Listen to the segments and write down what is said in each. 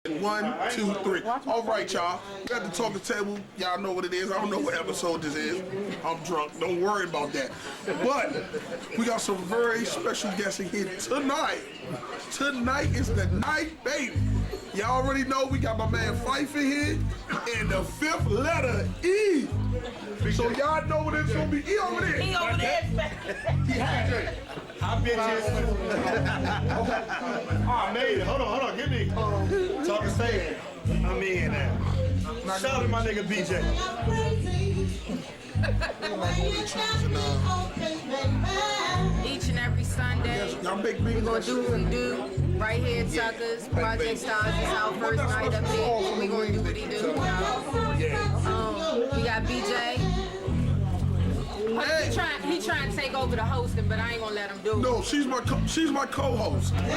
1, 2, 3. All right, y'all. We at the talking table. Y'all know what it is. I don't know what episode this is. I'm drunk. Don't worry about that. But we got some very special guests in here tonight. Tonight is the night, baby. Y'all already know we got my man Fife in here and the 5th letter, E. So y'all know what it's gonna be. E over there. E over there. I bitches. Oh, I made it. Hold on. Give me. Talking stage. I'm in now. Shout out to my nigga BJ. Each and every Sunday, we're gonna do what we do. Right here at Tuckers, Project Stars is our first night up here. We're gonna do what he do. We got BJ. He trying to take over the hosting, but I ain't gonna let him do it. No, she's my co-host. Okay,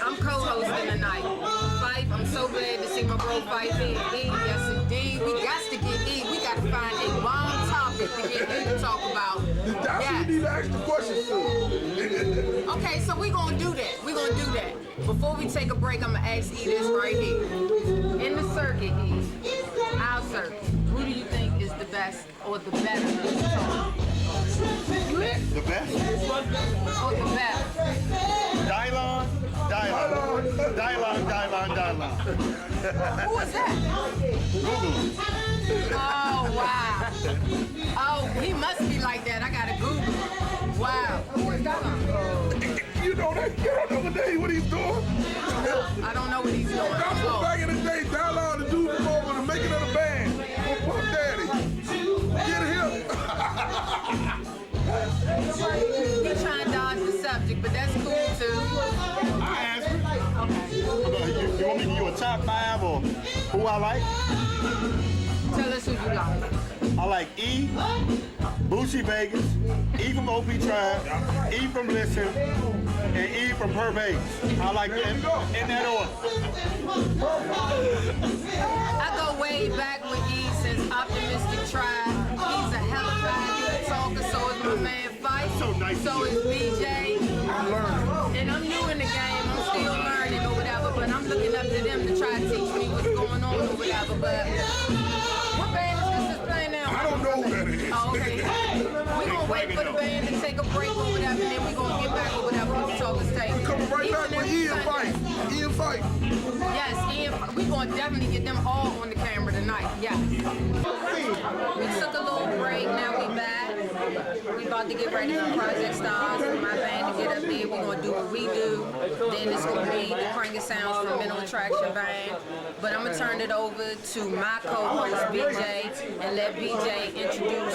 I'm co-hosting tonight. Fife, I'm so glad to see my bro Fife here. E, yes indeed. We got to get E. We got to find a bomb topic to get E to talk about. That's what you need to ask the questions for. Okay, so we gonna do that. We gonna do that. Before we take a break, I'm gonna ask E this right here. In the circuit, E, our circuit, who do you think is the best or the better? The best? Oh, the best. Dylon. Who was that? Google. Oh, wow. Oh, he must be like that. I gotta Google. Wow. Who is that? You don't know what he's doing? I don't know what he's doing. Back in the day, Dylon, the dude from over the making of the band. Puff Daddy. Get him. He trying to dodge the subject, but that's cool too. I answer. Okay. You want me to give you a top 5 or who I like? Tell us who you like. I like E, Boosie Vegas, E from OP Tribe, E from Listen, and E from Per Vegas. I like them in that order. I go way back with E since Optimistic Tribe. He's a hell of a talker, so is my man Fife. So nice. So is BJ. I'm learning. And I'm new in the game. I'm still learning or whatever, but I'm looking up to them to try to teach me what's going on or whatever. But what band is this that's playing now? I don't know who that is. Oh, okay. We're going to wait for the band to take a break or whatever, and then we're going to get back or whatever on the talker's table. We're coming right back with E and Fife. E and Fife. Yes, Ian, we're going to definitely get them all on the camera tonight. Yes. We took a little break, now we back. We about to get ready for Project Stars and my band to get up there. We're going to do what we do. Then it's going to be the Cranking Sounds from Mental Attraction Band. But I'm going to turn it over to my co-host, BJ, and let BJ introduce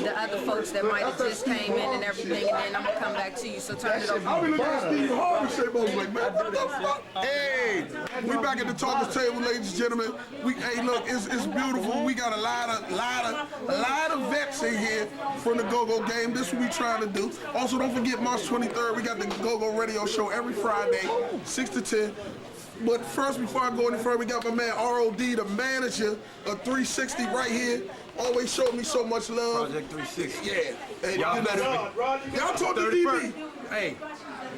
the other folks that might have just came in and everything, and then I'm going to come back to you. So turn it over. I be looking at Steve Harvey shape. I was like, man, what the fuck? Hey, we back at the talking table, ladies and gentlemen. Hey, look, it's beautiful. We got a lot of vets in here from the Go-Go game. This is what we trying to do. Also, don't forget March 23rd, we got the Go-Go radio show every Friday, 6 to 10. But first, before I go any further, we got my man ROD, the manager of 360 right here. Always showed me so much love. Project 360. Yeah. Hey, Y'all better be. Y'all talk to DB. Hey,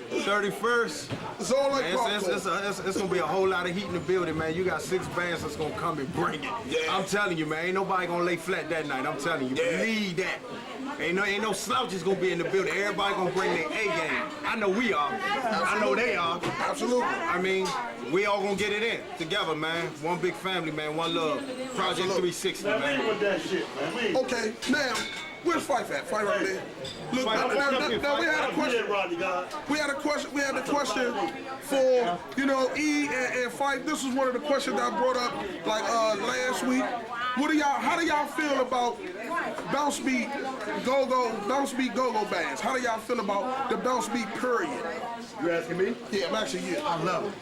31st. It's all like it's gonna be a whole lot of heat in the building, man. You got 6 bands that's gonna come and bring it. Yeah. I'm telling you, man. Ain't nobody gonna lay flat that night. I'm telling you. Yeah. Believe that. Ain't no slouches gonna be in the building. Everybody gonna bring their A game. I know we are. I know they are. Absolutely. I mean, we all gonna get it in together, man. One big family, man. One love. Project 360, Man, man. with that shit, man. Okay, now, where's Fife at? Fife right there. Look, now we had a question. We had a question for, E and Fife. This was one of the questions that I brought up like last week. How do y'all feel about bounce beat go-go bands? How do y'all feel about the bounce beat period? You asking me? Yeah, I'm asking you. I love it.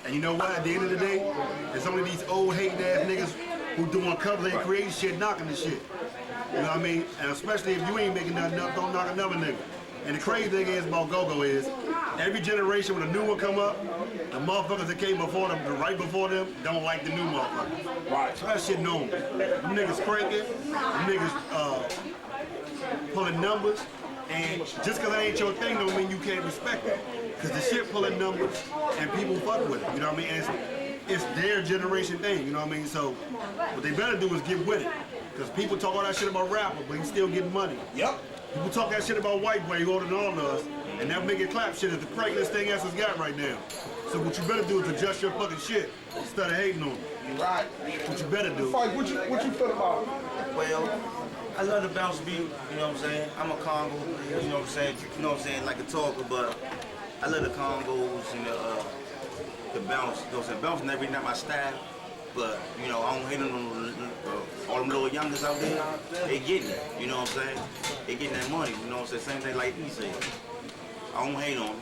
And you know what? At the end of the day, there's only these old hating ass niggas who doing covers and creating shit, knocking the shit. You know what I mean? And especially if you ain't making nothing up, don't knock another nigga. And the crazy thing is about go-go is, every generation when a new one come up, the motherfuckers that came before them, right before them, don't like the new motherfuckers. Right. So that shit known. Them niggas cranking, them niggas pulling numbers, and just cause that ain't your thing don't mean you can't respect it. Cause the shit pulling numbers and people fuck with it, you know what I mean? And it's their generation thing, you know what I mean? So what they better do is get with it. Because people talk all that shit about rapper, but he's still getting money. Yep. People talk that shit about white boy, older than all of us, and that make it clap shit is the craziest thing us has got right now. So what you better do is adjust your fucking shit instead of hating on it. Right. What you better do. Fight, what you feel about it? Well, I love the bounce beat, you know what I'm saying? I'm a Congo, you know what I'm saying? You know what I'm saying, like a talker, but I love the Congos and the bounce, you know what I'm saying? Bouncing every night my style, but, you know, I don't hate on all them little youngers out there. They getting it, you know what I'm saying? They getting that money, you know what I'm saying? Same thing like he said. I don't hate on them.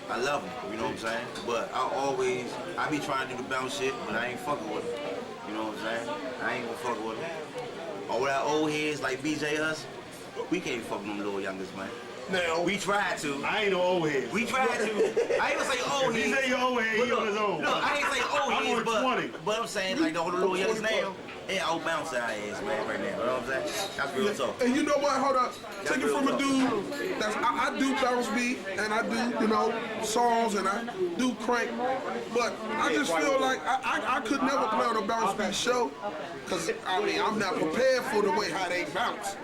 I love them, you know what I'm saying? But I be trying to do the bounce shit, but I ain't fucking with them. You know what I'm saying? I ain't gonna fuck with them. All that old heads like BJ us, we can't fuck with them little youngers, man. Now, We tried to. I ain't no old head. We tried to. I ain't gonna say old If heads. you say you're old head, he on his own. No, I ain't say old I'm heads, on 20. but I'm saying like all the little youngers now, they out bouncing our ass, man, right now. You know what I'm saying? That's real talk. and you know what? Hold up. Take it from a dude that's I do bounce beat and I do, you know, songs and I do crank, but I just feel like I could never play on a bounce beat show because I mean I'm not prepared for the way how they bounce.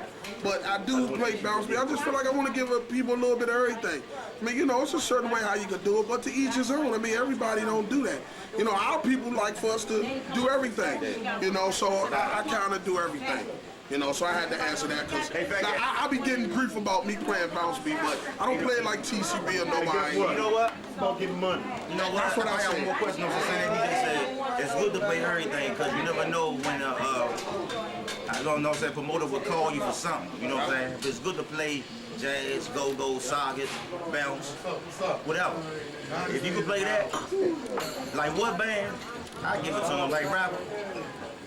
But I do play bounce beat. I just feel like I want to give people a little bit of everything. I mean, you know, it's a certain way how you can do it, but to each his own. I mean, everybody don't do that. You know, our people like for us to do everything. You know, so I kind of do everything. You know, so I had to answer that because I be getting grief about me playing bounce beat, but I don't play it like TCB or nobody. You know what? It's about getting money. You know what? That's what I got said. one more question. I'm saying that he just said it's good to play everything because you never know when I don't know, say promoter will call you for something. You know what I'm saying? If it's good to play jazz, go-go, socket, bounce, whatever. If you can play that, like what band, I give it to him. Like rapper,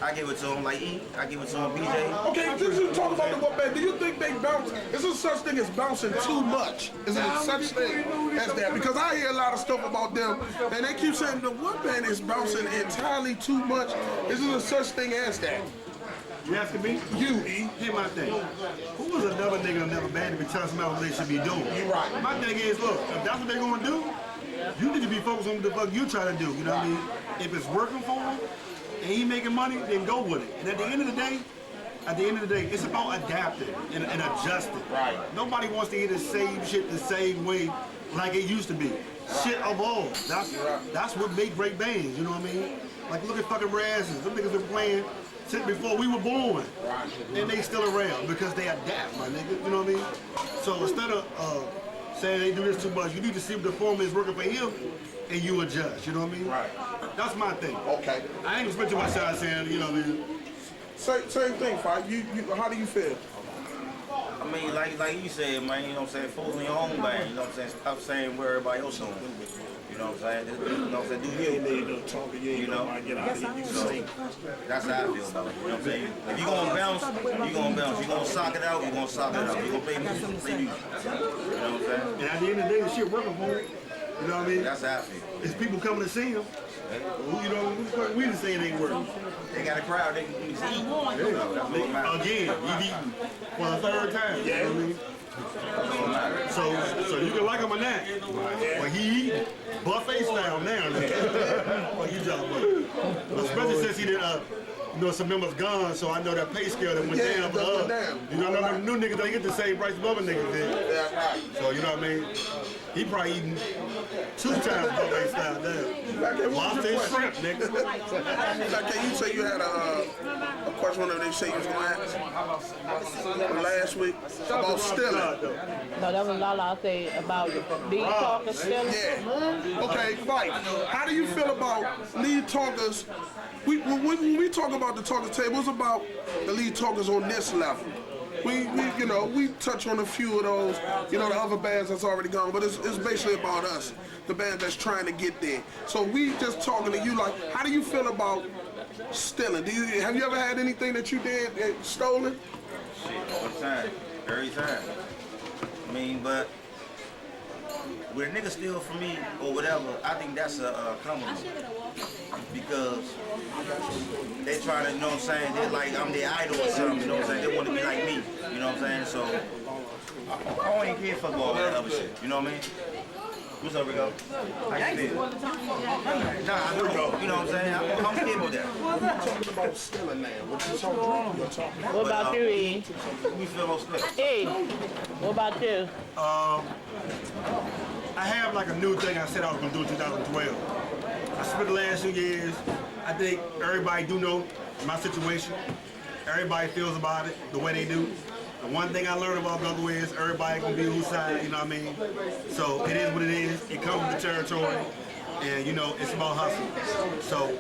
I give it to him. Like E, I give it to him. BJ. Okay, this is talk about the what band. Do you think they bounce? Is there such thing as bouncing too much? Is there such thing as that? Because I hear a lot of stuff about them, and they keep saying the what band is bouncing entirely too much. Is there such thing as that? You asking me? You, E. Here's my thing. Who was another nigga in another band to be telling somebody what they should be doing? You right. My thing is, look, if that's what they're gonna do, you need to be focused on what the fuck you trying to do. You know what I mean? If it's working for him and he making money, then go with it. And at the end of the day, it's about adapting and adjusting. Right. Nobody wants to hear the same shit the same way like it used to be. Shit evolves. That's what made great bands. You know what I mean? Like look at fucking Razzies. Them niggas been playing since before we were born, and they still around because they adapt, my nigga. You know what I mean? So instead of saying they do this too much, you need to see if the formula is working for him, and you adjust. You know what I mean? Right. That's my thing. Okay. I ain't gonna spend too much time saying, you know what I mean? Same thing, Fight. You, how do you feel? I mean, like you said, man. You know what I'm saying? Focus on your own band. You know what I'm saying? Stop saying what everybody else doing. You know what I'm saying? You know what I'm saying? Do you? You know? So, that's how I feel about it. You know what I'm saying? If you're going to bounce, you're going to bounce. You're going to sock it out, you're going to sock it out. You're going to play music, play music. You know what I'm saying? And at the end of the day, the shit working for him. You know what I mean? That's how I feel. It's people coming to see him. You know, we just saying it ain't working. They got a crowd, they can eat. That's what matters. Again, you eating for the third time. You know what I mean? So you can like him or not, but he eating buffet style now. What you talking about? Especially since he did, you know, some members gone, so I know that pay scale that went down for us. You know, them new niggas, they get the same price as other niggas did. Yeah, right. So you know what I mean? He probably eating 2 times buffet style now. Lobster and shrimp, nigga. Like, you say you had a question that they say you was gonna ask last week about stealing. No, that was Lala said about lead talkers still. Yeah. Okay, Fight. How do you feel about lead talkers? When we talk about the talkers table, it's about the lead talkers on this level. We touch on a few of those, you know, the other bands that's already gone, but it's basically about us, the band that's trying to get there. So we just talking to you, like, how do you feel about stealing? Have you ever had anything that you did stolen? Shit, all the time. Every time. I mean, but when a nigga steal from me or whatever, I think that's a compliment. Because they trying to, you know what I'm saying, they're like, I'm their idol or something, you know what I'm saying? They want to be like me, you know what I'm saying? So, I don't even care for all that other shit, you know what I mean? What's up, Rico? How you feel? Nah, I do. You know what I'm saying? I'm scared with that. Talking about stealing now. What you talking about? What about you, E? We feel most good. E, what about you? I have like a new thing I said I was gonna do in 2012. I spent the last 2 years. I think everybody do know my situation. Everybody feels about it the way they do. The one thing I learned about Guggle is everybody gonna be whose side, you know what I mean? So it is what it is. It comes with the territory. And you know, it's about hustle. So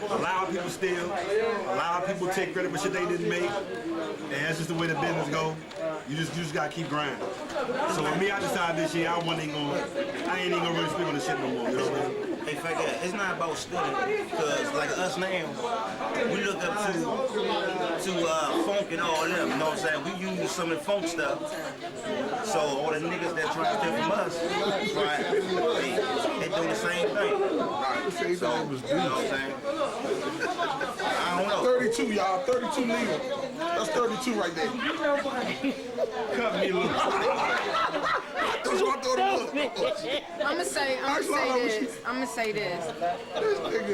a lot of people steal, a lot of people take credit for shit they didn't make. And that's just the way the business go. You just gotta keep grinding. So with me, I decided this year I ain't even gonna really speak on this shit no more. You know what I mean? Hey, fact that it's not about stealing, because like us now, we look up to funk and all them, you know what I'm saying? We use some of the funk stuff. So all the niggas that try to steal from us, right, they do the same thing. So, you know what I'm saying? I don't know. 32, y'all. 32 legal. That's 32 right there. Cut me loose. That's what I thought it was. I'ma say this.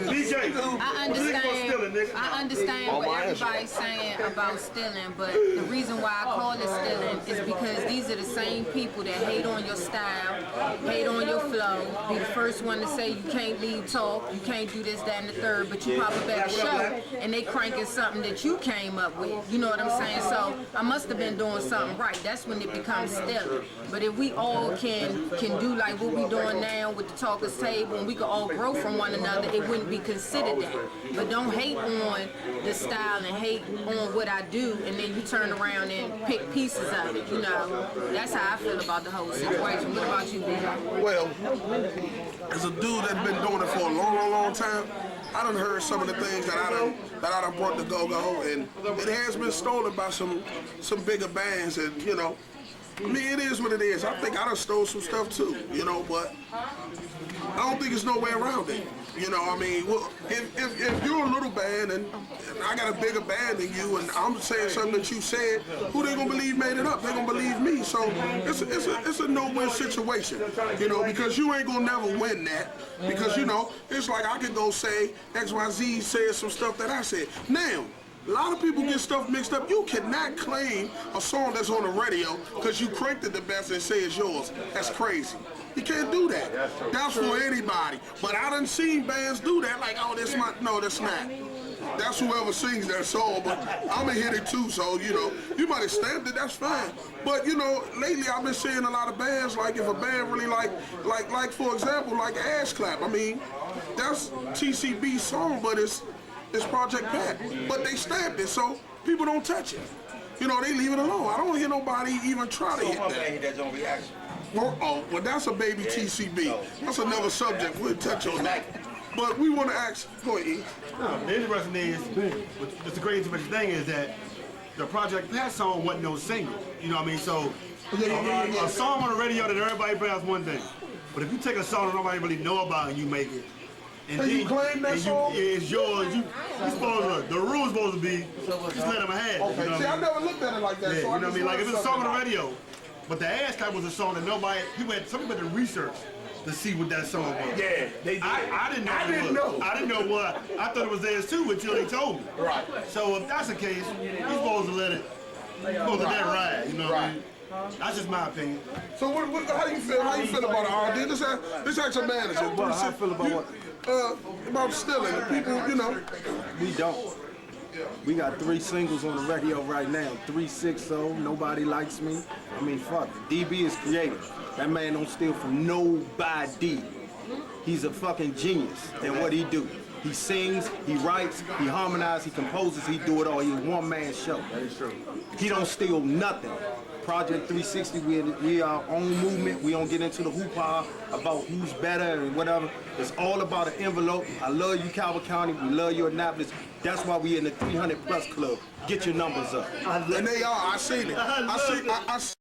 DJ, I understand what everybody's saying about stealing, but the reason why I call it stealing is because these are the same people that hate on your style, hate on your flow, be the first one to say you can't leave talk, you can't do this, that, and the third, but you pop up at a show and they cranking something that you came up with. You know what I'm saying? So I must have been doing something right. That's when it becomes stealing. But if we all can do like what we doing now with the talkers table, and we can all grow from one another, it wouldn't be considered that. But don't hate on the style and hate on what I do, and then you turn around and pick pieces of it. You know, that's how I feel about the whole situation. What about you, B.J.? Well, as a dude that's been doing it for a long time, I done heard some of the things that I done brought to go-go, and it has been stolen by some bigger bands, and you know, I mean, it is what it is. I think I done stole some stuff too, you know, but I don't think there's no way around it. You know, I mean, well, if you're a little band and I got a bigger band than you, and I'm saying something that you said, who they gonna believe made it up? They gonna believe me. So it's a no-win situation, you know, because you ain't gonna never win that. Because you know, it's like I could go say XYZ said some stuff that I said. Now, a lot of people get stuff mixed up. You cannot claim a song that's on the radio because you cranked it the best and say it's yours. That's crazy. You can't do that. That's for anybody. But I done seen bands do that, like, oh, that's my, no, that's not. That's whoever sings that song, but I'ma hit it too, so, you know, you might have stamped it, that's fine. But, you know, lately I've been seeing a lot of bands, like if a band really like for example, like Ash Clap, I mean, that's TCB's song, but it's Project Pat. But they stamped it, so people don't touch it. You know, they leave it alone. I don't hear nobody even try to hit that. That's on reaction. Well, that's a baby TCB. That's another subject. We'll touch on that. But we want to ask, go ahead, E. No, the interesting is, the great interesting thing is that the Project Pat song wasn't no single. You know what I mean? So a song on the radio that everybody plays one thing. But if you take a song that nobody really know about and you make it, and you claim that song? It's yours. You supposed to, the rule's supposed to be just let them have it. Okay, you know see, I never looked at it like that. Yeah, so you know what I mean? Like if it's a song on the radio, but the Ass Clap was a song that some people had to research to see what that song was. Yeah, they did. I didn't know. I didn't know what. I thought it was theirs too until they told me. Right. So if that's the case, you're supposed to let it, supposed to let it ride. You know what I mean? That's just my opinion. So how do you feel? How you feel about it, RD? Let's ask a manager. Well, how I feel about what? About stealing. People, you know. We don't. We got 3 singles on the radio right now. 360, Nobody Likes Me. I mean, fuck it. DB is creative. That man don't steal from nobody. He's a fucking genius at what he do. He sings, he writes, he harmonizes, he composes, he do it all. He's a one-man show. That is true. He don't steal nothing. Project 360, we are our own movement. We don't get into the hoopah about who's better and whatever. It's all about an envelope. I love you, Calvert County. We love you, Annapolis. That's why we in the 300+ club. Get your numbers up. And they are. I seen it. I seen.